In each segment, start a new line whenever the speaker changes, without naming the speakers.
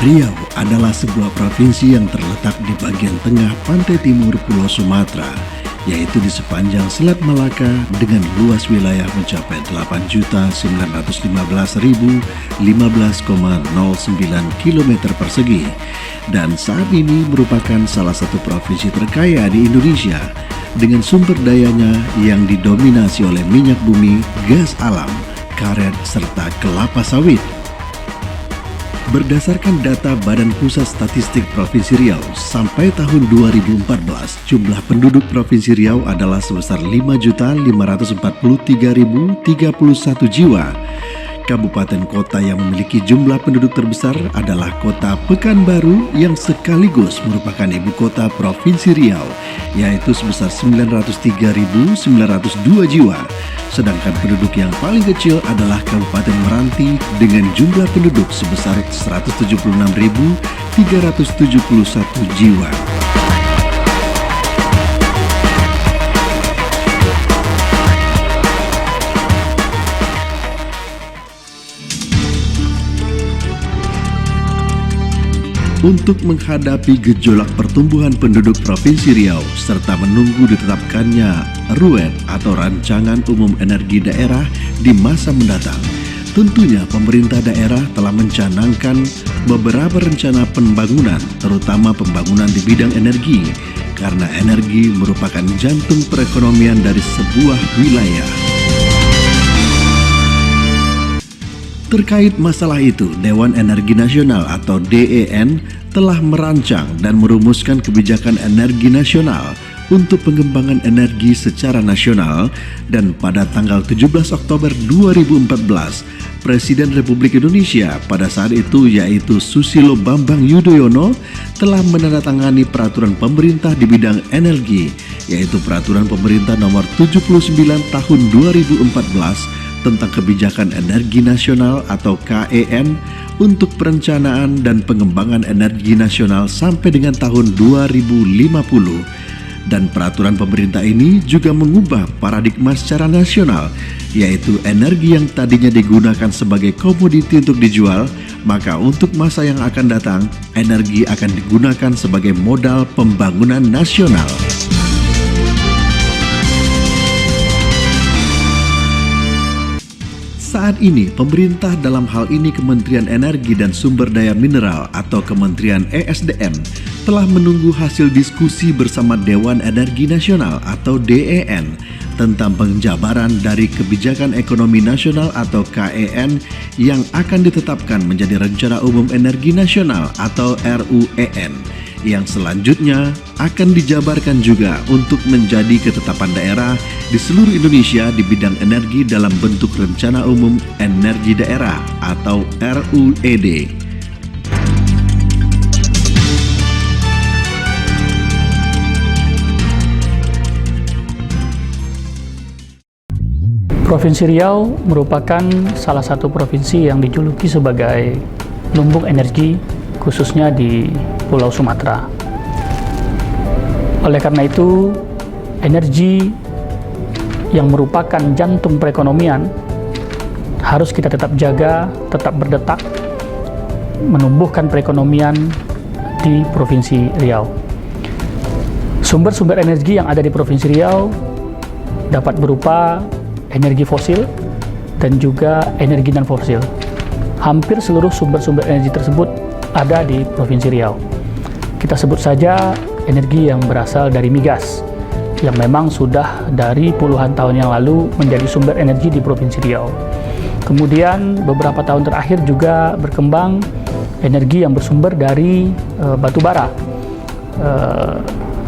Riau adalah sebuah provinsi yang terletak di bagian tengah pantai timur Pulau Sumatera, yaitu di sepanjang Selat Malaka dengan luas wilayah mencapai 8.915.015,09 km persegi, dan saat ini merupakan salah satu provinsi terkaya di Indonesia dengan sumber dayanya yang didominasi oleh minyak bumi, gas alam, karet, serta kelapa sawit. Berdasarkan data Badan Pusat Statistik Provinsi Riau, sampai tahun 2014, jumlah penduduk Provinsi Riau adalah sebesar 5.543.031 jiwa. Kabupaten kota yang memiliki jumlah penduduk terbesar adalah Kota Pekanbaru yang sekaligus merupakan ibu kota Provinsi Riau, yaitu sebesar 903.902 jiwa. Sedangkan penduduk yang paling kecil adalah Kabupaten Meranti dengan jumlah penduduk sebesar 176.371 jiwa. Untuk menghadapi gejolak pertumbuhan penduduk Provinsi Riau serta menunggu ditetapkannya RUED atau Rancangan Umum Energi Daerah di masa mendatang, tentunya pemerintah daerah telah mencanangkan beberapa rencana pembangunan, terutama pembangunan di bidang energi, karena energi merupakan jantung perekonomian dari sebuah wilayah. Terkait masalah itu, Dewan Energi Nasional atau DEN telah merancang dan merumuskan kebijakan energi nasional untuk pengembangan energi secara nasional, dan pada tanggal 17 Oktober 2014, Presiden Republik Indonesia pada saat itu yaitu Susilo Bambang Yudhoyono telah menandatangani peraturan pemerintah di bidang energi, yaitu Peraturan Pemerintah Nomor 79 Tahun 2014 tentang Kebijakan Energi Nasional atau KEN untuk perencanaan dan pengembangan energi nasional sampai dengan tahun 2050. Dan peraturan pemerintah ini juga mengubah paradigma secara nasional, yaitu energi yang tadinya digunakan sebagai komoditi untuk dijual, maka untuk masa yang akan datang, energi akan digunakan sebagai modal pembangunan nasional. Saat ini, pemerintah dalam hal ini Kementerian Energi dan Sumber Daya Mineral atau Kementerian ESDM telah menunggu hasil diskusi bersama Dewan Energi Nasional atau DEN tentang penjabaran dari Kebijakan Ekonomi Nasional atau KEN yang akan ditetapkan menjadi Rencana Umum Energi Nasional atau RUEN, yang selanjutnya akan dijabarkan juga untuk menjadi ketetapan daerah di seluruh Indonesia di bidang energi dalam bentuk Rencana Umum Energi Daerah atau RUED.
Provinsi Riau merupakan salah satu provinsi yang dijuluki sebagai lumbung energi, khususnya di Pulau Sumatera. Oleh karena itu, energi yang merupakan jantung perekonomian harus kita tetap jaga, tetap berdetak, menumbuhkan perekonomian di Provinsi Riau. Sumber-sumber energi yang ada di Provinsi Riau dapat berupa energi fosil dan juga energi non-fosil. Hampir seluruh sumber-sumber energi tersebut ada di Provinsi Riau. Kita sebut saja energi yang berasal dari migas, yang memang sudah dari puluhan tahun yang lalu menjadi sumber energi di Provinsi Riau. Kemudian beberapa tahun terakhir juga berkembang energi yang bersumber dari batu bara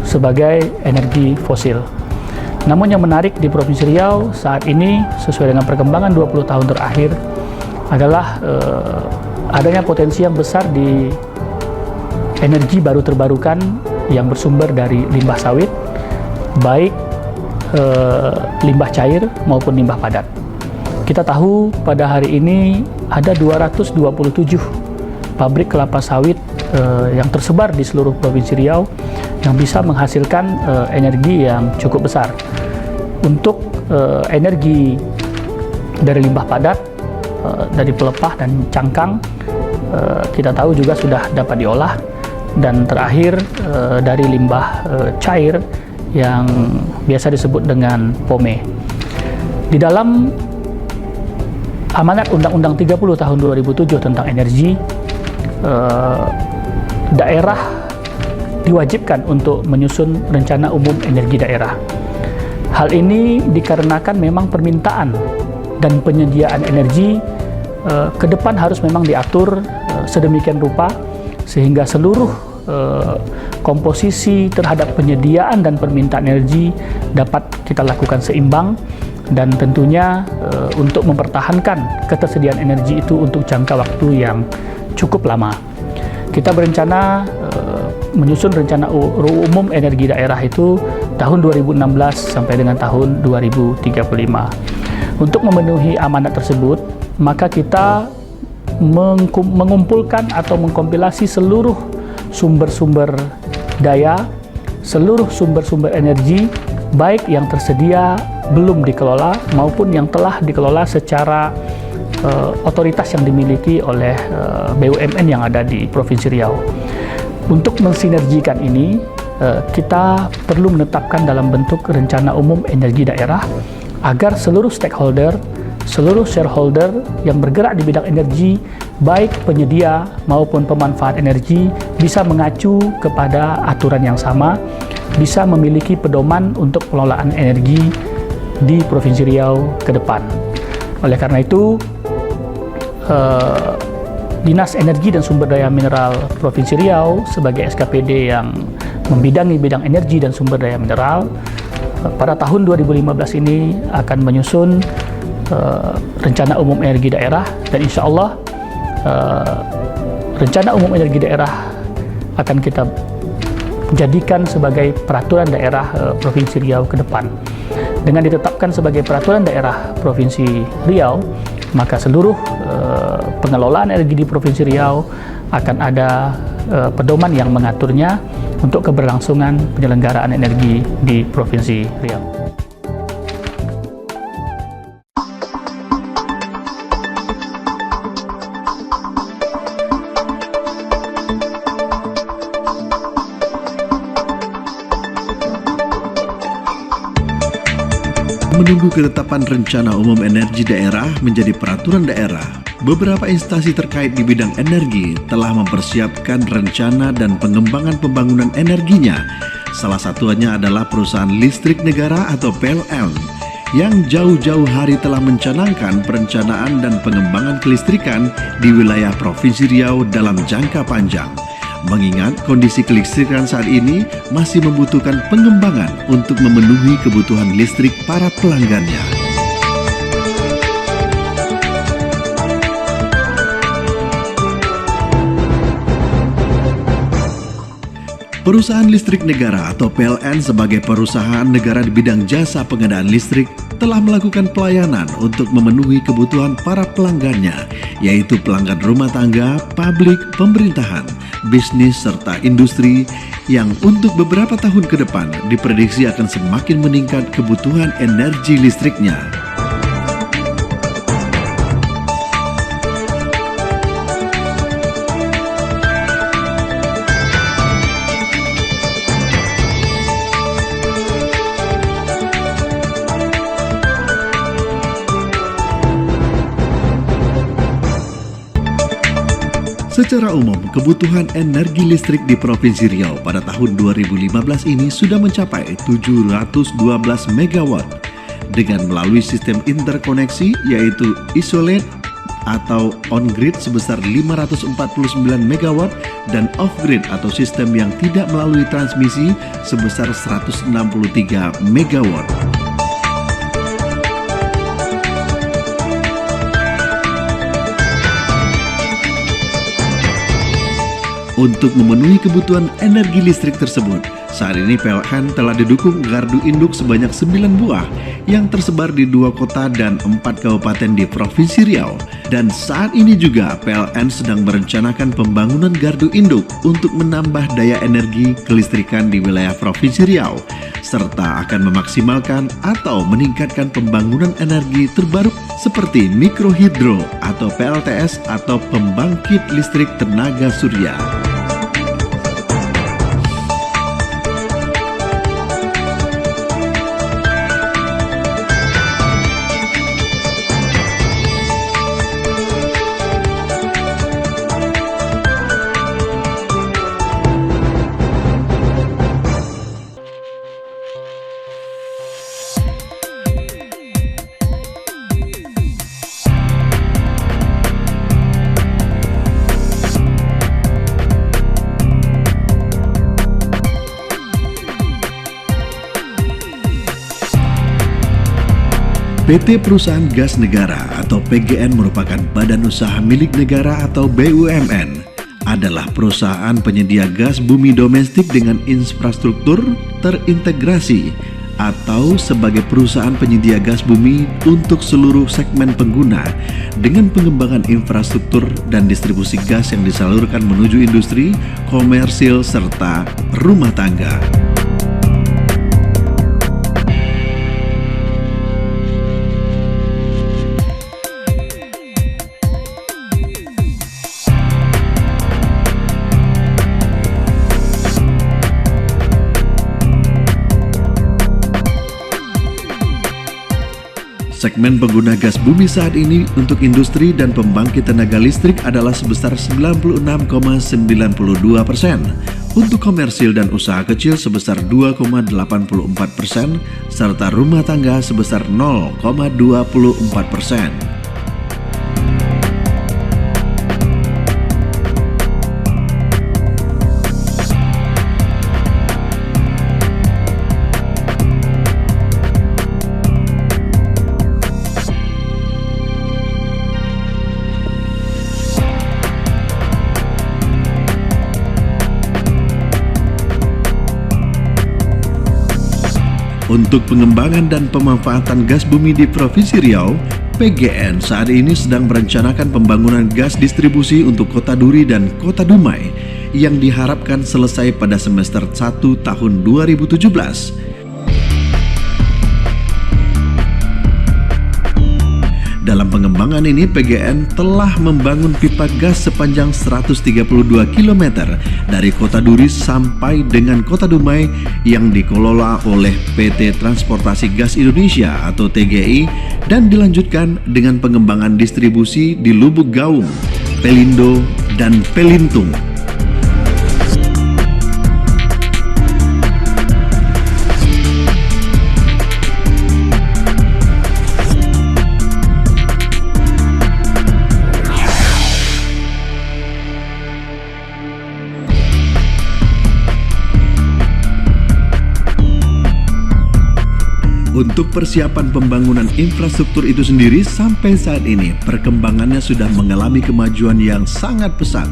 sebagai energi fosil. Namun yang menarik di Provinsi Riau saat ini sesuai dengan perkembangan 20 tahun terakhir adalah adanya potensi yang besar di energi baru terbarukan yang bersumber dari limbah sawit, baik limbah cair maupun limbah padat. Kita tahu pada hari ini ada 227 pabrik kelapa sawit yang tersebar di seluruh Provinsi Riau yang bisa menghasilkan energi yang cukup besar. Untuk energi dari limbah padat, dari pelepah dan cangkang, kita tahu juga sudah dapat diolah, dan terakhir dari limbah cair yang biasa disebut dengan POME. Di dalam amanat Undang-Undang 30 tahun 2007 tentang energi, daerah diwajibkan untuk menyusun rencana umum energi daerah. Hal ini dikarenakan memang permintaan dan penyediaan energi ke depan harus memang diatur sedemikian rupa sehingga seluruh komposisi terhadap penyediaan dan permintaan energi dapat kita lakukan seimbang, dan tentunya untuk mempertahankan ketersediaan energi itu untuk jangka waktu yang cukup lama. Kita berencana menyusun rencana umum energi daerah itu tahun 2016 sampai dengan tahun 2035. Untuk memenuhi amanat tersebut, maka kita mengumpulkan atau mengkompilasi seluruh sumber-sumber daya, seluruh sumber-sumber energi, baik yang tersedia belum dikelola maupun yang telah dikelola secara otoritas yang dimiliki oleh BUMN yang ada di Provinsi Riau. Untuk mensinergikan ini, kita perlu menetapkan dalam bentuk rencana umum energi daerah agar seluruh stakeholder, seluruh shareholder yang bergerak di bidang energi, baik penyedia maupun pemanfaat energi, bisa mengacu kepada aturan yang sama, bisa memiliki pedoman untuk pengelolaan energi di Provinsi Riau ke depan. Oleh karena itu, Dinas Energi dan Sumber Daya Mineral Provinsi Riau sebagai SKPD yang membidangi bidang energi dan sumber daya mineral, pada tahun 2015 ini akan menyusun rencana umum energi daerah, dan insya Allah rencana umum energi daerah akan kita jadikan sebagai peraturan daerah Provinsi Riau ke depan. Dengan ditetapkan sebagai peraturan daerah Provinsi Riau, maka seluruh pengelolaan energi di Provinsi Riau akan ada pedoman yang mengaturnya untuk keberlangsungan penyelenggaraan energi di Provinsi Riau.
Menunggu ketetapan rencana umum energi daerah menjadi peraturan daerah, beberapa instansi terkait di bidang energi telah mempersiapkan rencana dan pengembangan pembangunan energinya. Salah satunya adalah perusahaan listrik negara atau PLN yang jauh-jauh hari telah mencanangkan perencanaan dan pengembangan kelistrikan di wilayah Provinsi Riau dalam jangka panjang. Mengingat kondisi kelistrikan saat ini masih membutuhkan pengembangan untuk memenuhi kebutuhan listrik para pelanggannya. Perusahaan Listrik Negara atau PLN sebagai perusahaan negara di bidang jasa pengadaan listrik telah melakukan pelayanan untuk memenuhi kebutuhan para pelanggannya, yaitu pelanggan rumah tangga, publik, pemerintahan, bisnis, serta industri yang untuk beberapa tahun ke depan diprediksi akan semakin meningkat kebutuhan energi listriknya. Secara umum, kebutuhan energi listrik di Provinsi Riau pada tahun 2015 ini sudah mencapai 712 MW dengan melalui sistem interkoneksi yaitu isolate atau on-grid sebesar 549 MW dan off-grid atau sistem yang tidak melalui transmisi sebesar 163 MW. Untuk memenuhi kebutuhan energi listrik tersebut, Saat ini PLN telah didukung gardu induk sebanyak 9 buah yang tersebar di 2 kota dan 4 kabupaten di Provinsi Riau. Dan saat ini juga PLN sedang merencanakan pembangunan gardu induk untuk menambah daya energi kelistrikan di wilayah Provinsi Riau, serta akan memaksimalkan atau meningkatkan pembangunan energi terbaru seperti mikrohidro atau PLTS atau pembangkit listrik tenaga surya. PT Perusahaan Gas Negara atau PGN merupakan badan usaha milik negara atau BUMN. Adalah perusahaan penyedia gas bumi domestik dengan infrastruktur terintegrasi atau sebagai perusahaan penyedia gas bumi untuk seluruh segmen pengguna dengan pengembangan infrastruktur dan distribusi gas yang disalurkan menuju industri, komersil, serta rumah tangga. Segmen pengguna gas bumi saat ini untuk industri dan pembangkit tenaga listrik adalah sebesar 96,92%, untuk komersil dan usaha kecil sebesar 2,84%, serta rumah tangga sebesar 0,24%. Untuk pengembangan dan pemanfaatan gas bumi di Provinsi Riau, PGN saat ini sedang merencanakan pembangunan gas distribusi untuk Kota Duri dan Kota Dumai yang diharapkan selesai pada semester 1 tahun 2017. Dalam pengembangan ini, PGN telah membangun pipa gas sepanjang 132 km dari Kota Duri sampai dengan Kota Dumai yang dikelola oleh PT Transportasi Gas Indonesia atau TGI dan dilanjutkan dengan pengembangan distribusi di Lubuk Gaung, Pelindo, dan Pelintung. Untuk persiapan pembangunan infrastruktur itu sendiri sampai saat ini perkembangannya sudah mengalami kemajuan yang sangat pesat,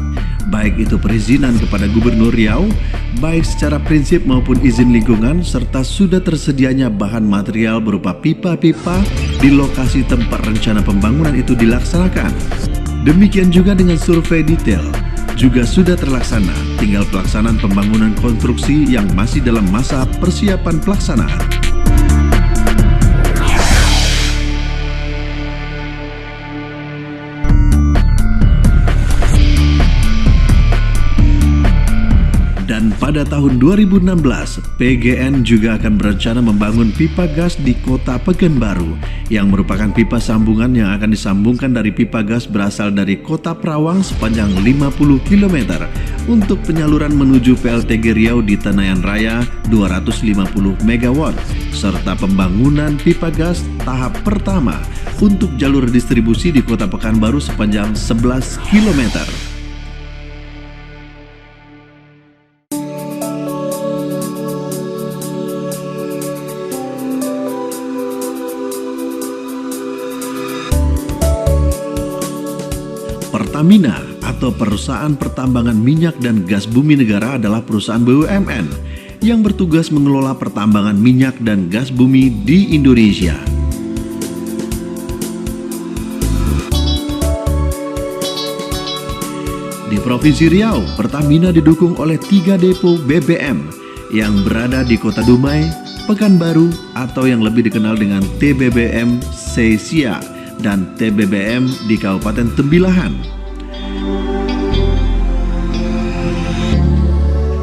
baik itu perizinan kepada Gubernur Riau, baik secara prinsip maupun izin lingkungan, serta sudah tersedianya bahan material berupa pipa-pipa di lokasi tempat rencana pembangunan itu dilaksanakan. Demikian juga dengan survei detail juga sudah terlaksana, tinggal pelaksanaan pembangunan konstruksi yang masih dalam masa persiapan pelaksanaan. Dan pada tahun 2016, PGN juga akan berencana membangun pipa gas di Kota Pekanbaru yang merupakan pipa sambungan yang akan disambungkan dari pipa gas berasal dari Kota Perawang sepanjang 50 km untuk penyaluran menuju PLTG Riau di Tenayan Raya 250 MW serta pembangunan pipa gas tahap pertama untuk jalur distribusi di Kota Pekanbaru sepanjang 11 km. Pertamina atau Perusahaan Pertambangan Minyak dan Gas Bumi Negara adalah perusahaan BUMN yang bertugas mengelola pertambangan minyak dan gas bumi di Indonesia. Di Provinsi Riau, Pertamina didukung oleh 3 depo BBM yang berada di Kota Dumai, Pekanbaru atau yang lebih dikenal dengan TBBM Sesia dan TBBM di Kabupaten Tembilahan.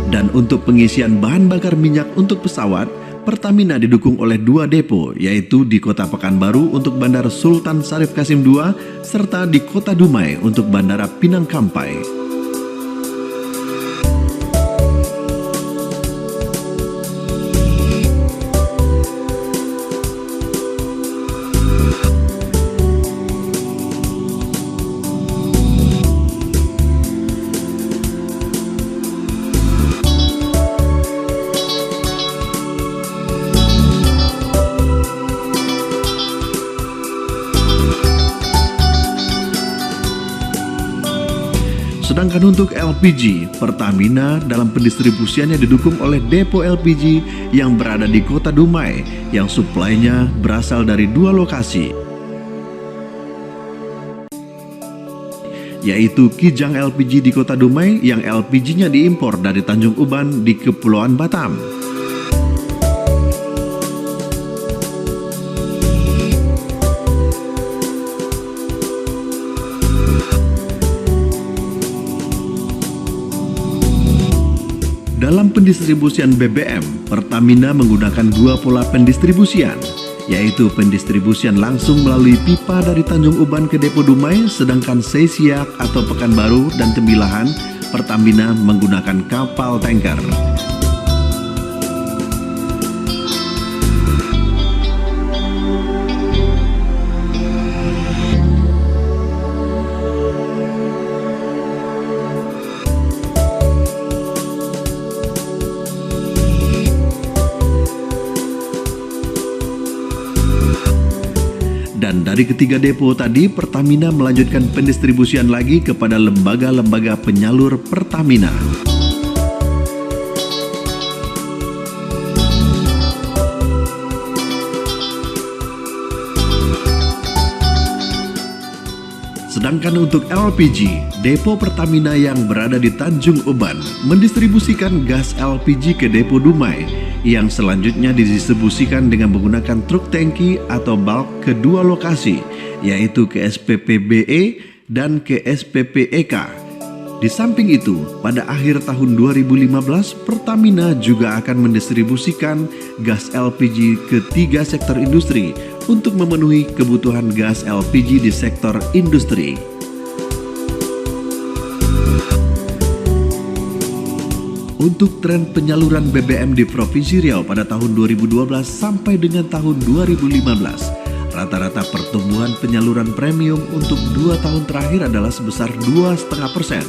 Dan untuk pengisian bahan bakar minyak untuk pesawat, Pertamina didukung oleh 2 depo, yaitu di Kota Pekanbaru untuk Bandara Sultan Syarif Kasim II serta di Kota Dumai untuk Bandara Pinang Kampai. Sedangkan untuk LPG, Pertamina dalam pendistribusiannya didukung oleh depo LPG yang berada di Kota Dumai yang suplainya berasal dari 2 lokasi, yaitu Kijang LPG di Kota Dumai yang LPG-nya diimpor dari Tanjung Uban di Kepulauan Batam. Dalam pendistribusian BBM, Pertamina menggunakan 2 pola pendistribusian, yaitu pendistribusian langsung melalui pipa dari Tanjung Uban ke Depo Dumai, sedangkan Seisiak atau Pekanbaru dan Tembilahan, Pertamina menggunakan kapal tanker. Dan dari ketiga depo tadi, Pertamina melanjutkan pendistribusian lagi kepada lembaga-lembaga penyalur Pertamina. Sedangkan untuk LPG, depo Pertamina yang berada di Tanjung Uban mendistribusikan gas LPG ke Depo Dumai yang selanjutnya didistribusikan dengan menggunakan truk tangki atau bulk ke 2 lokasi, yaitu ke SPPBE dan ke SPPEK. Di samping itu, pada akhir tahun 2015, Pertamina juga akan mendistribusikan gas LPG ke 3 sektor industri untuk memenuhi kebutuhan gas LPG di sektor industri. Untuk tren penyaluran BBM di Provinsi Riau pada tahun 2012 sampai dengan tahun 2015, rata-rata pertumbuhan penyaluran premium untuk 2 tahun terakhir adalah sebesar 2,5%,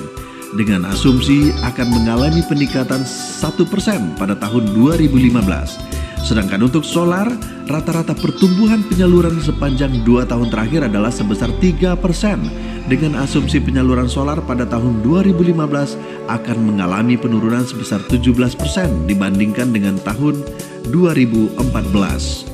dengan asumsi akan mengalami peningkatan 1% pada tahun 2015. Sedangkan untuk solar, rata-rata pertumbuhan penyaluran sepanjang 2 tahun terakhir adalah sebesar 3%, dengan asumsi penyaluran solar pada tahun 2015 akan mengalami penurunan sebesar 17% dibandingkan dengan tahun 2014.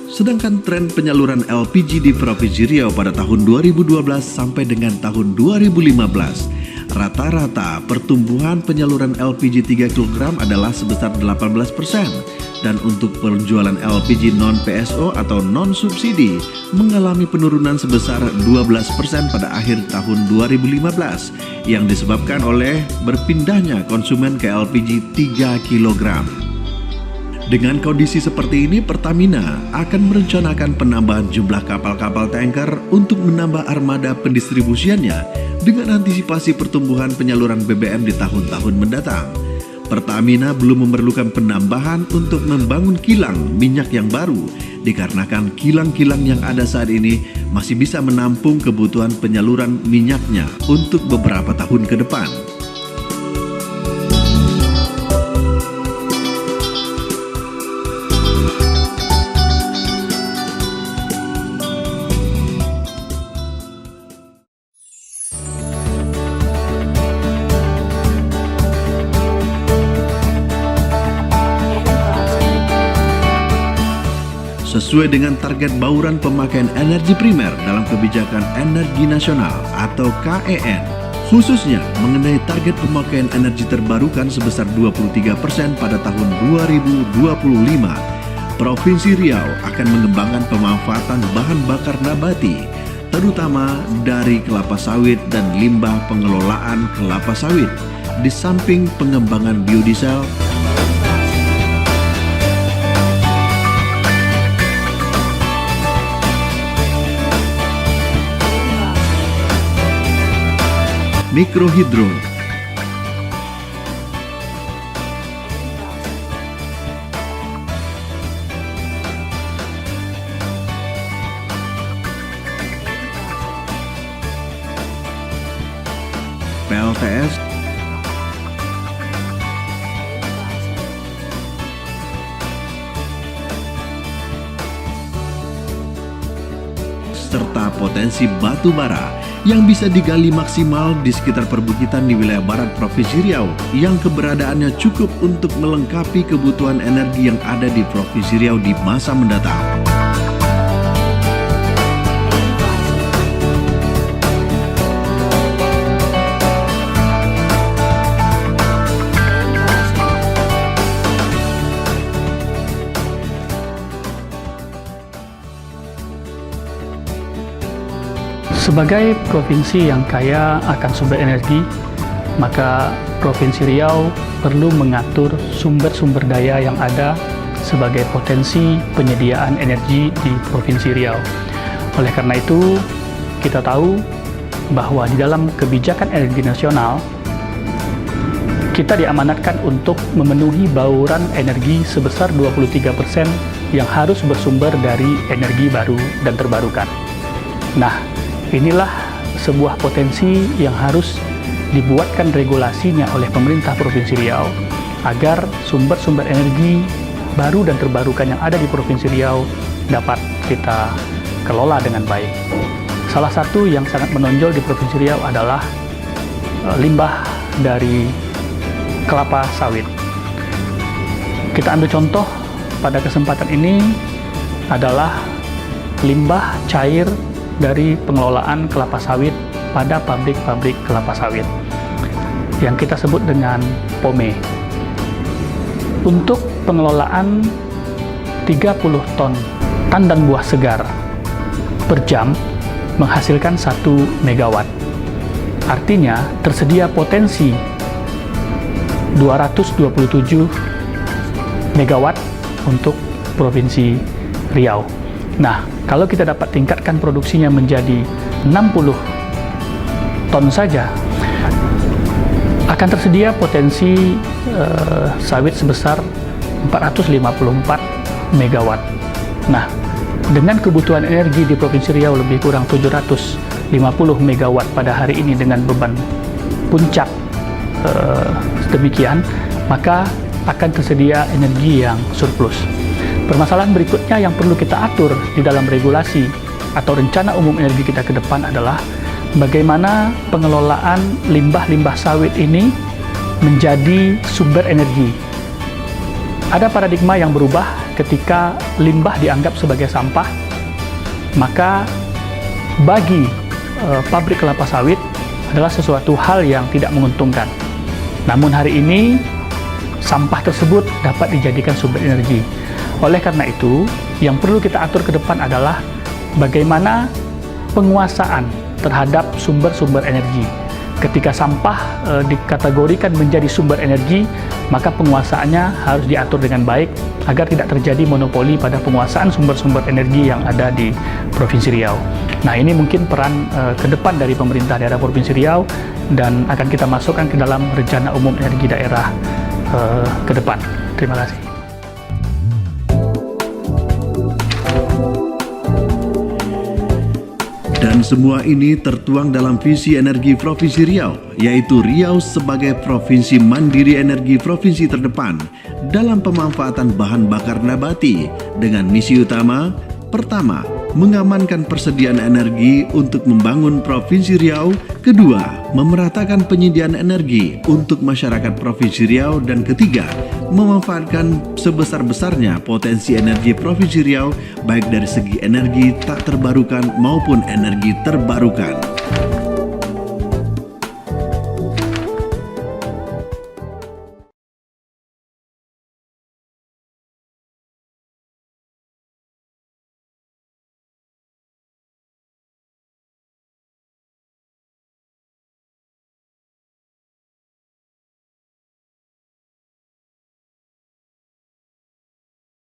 Sedangkan tren penyaluran LPG di Provinsi Riau pada tahun 2012 sampai dengan tahun 2015, rata-rata pertumbuhan penyaluran LPG 3 kg adalah sebesar 18%, dan untuk penjualan LPG non-PSO atau non-subsidi mengalami penurunan sebesar 12% pada akhir tahun 2015 yang disebabkan oleh berpindahnya konsumen ke LPG 3 kg. Dengan kondisi seperti ini, Pertamina akan merencanakan penambahan jumlah kapal-kapal tanker untuk menambah armada pendistribusiannya dengan antisipasi pertumbuhan penyaluran BBM di tahun-tahun mendatang. Pertamina belum memerlukan penambahan untuk membangun kilang minyak yang baru, dikarenakan kilang-kilang yang ada saat ini masih bisa menampung kebutuhan penyaluran minyaknya untuk beberapa tahun ke depan. sesuai dengan target bauran pemakaian energi primer dalam kebijakan energi nasional atau KEN. Khususnya mengenai target pemakaian energi terbarukan sebesar 23% pada tahun 2025, Provinsi Riau akan mengembangkan pemanfaatan bahan bakar nabati, terutama dari kelapa sawit dan limbah pengelolaan kelapa sawit, di samping pengembangan biodiesel, mikrohidro, PLTS, serta potensi batu bara yang bisa digali maksimal di sekitar perbukitan di wilayah barat Provinsi Riau yang keberadaannya cukup untuk melengkapi kebutuhan energi yang ada di Provinsi Riau di masa mendatang.
Sebagai provinsi yang kaya akan sumber energi, maka Provinsi Riau perlu mengatur sumber-sumber daya yang ada sebagai potensi penyediaan energi di Provinsi Riau. Oleh karena itu, kita tahu bahwa di dalam kebijakan energi nasional, kita diamanatkan untuk memenuhi bauran energi sebesar 23% yang harus bersumber dari energi baru dan terbarukan. Nah, inilah sebuah potensi yang harus dibuatkan regulasinya oleh pemerintah Provinsi Riau agar sumber-sumber energi baru dan terbarukan yang ada di Provinsi Riau dapat kita kelola dengan baik. Salah satu yang sangat menonjol di Provinsi Riau adalah limbah dari kelapa sawit. Kita ambil contoh pada kesempatan ini adalah limbah cair dari pengelolaan kelapa sawit pada pabrik-pabrik kelapa sawit yang kita sebut dengan POME. Untuk pengelolaan 30 ton tandan buah segar per jam menghasilkan 1 megawatt. Artinya tersedia potensi 227 megawatt untuk Provinsi Riau. Nah, kalau kita dapat tingkatkan produksinya menjadi 60 ton saja, akan tersedia potensi sawit sebesar 454 megawatt. Nah, dengan kebutuhan energi di Provinsi Riau lebih kurang 750 megawatt pada hari ini dengan beban puncak demikian, maka akan tersedia energi yang surplus. Permasalahan berikutnya yang perlu kita atur di dalam regulasi atau rencana umum energi kita ke depan adalah bagaimana pengelolaan limbah-limbah sawit ini menjadi sumber energi. Ada paradigma yang berubah ketika limbah dianggap sebagai sampah, maka bagi pabrik kelapa sawit adalah sesuatu hal yang tidak menguntungkan. Namun hari ini sampah tersebut dapat dijadikan sumber energi. Oleh karena itu, yang perlu kita atur ke depan adalah bagaimana penguasaan terhadap sumber-sumber energi. Ketika sampah dikategorikan menjadi sumber energi, maka penguasaannya harus diatur dengan baik agar tidak terjadi monopoli pada penguasaan sumber-sumber energi yang ada di Provinsi Riau. Nah, ini mungkin peran ke depan dari pemerintah daerah Provinsi Riau dan akan kita masukkan ke dalam rencana umum energi daerah ke depan. Terima kasih.
Dan semua ini tertuang dalam visi energi Provinsi Riau, yaitu Riau sebagai provinsi mandiri energi provinsi terdepan dalam pemanfaatan bahan bakar nabati dengan misi utama, pertama, mengamankan persediaan energi untuk membangun Provinsi Riau. Kedua, memeratakan penyediaan energi untuk masyarakat Provinsi Riau. Dan ketiga, memanfaatkan sebesar-besarnya potensi energi Provinsi Riau, baik dari segi energi tak terbarukan maupun energi terbarukan.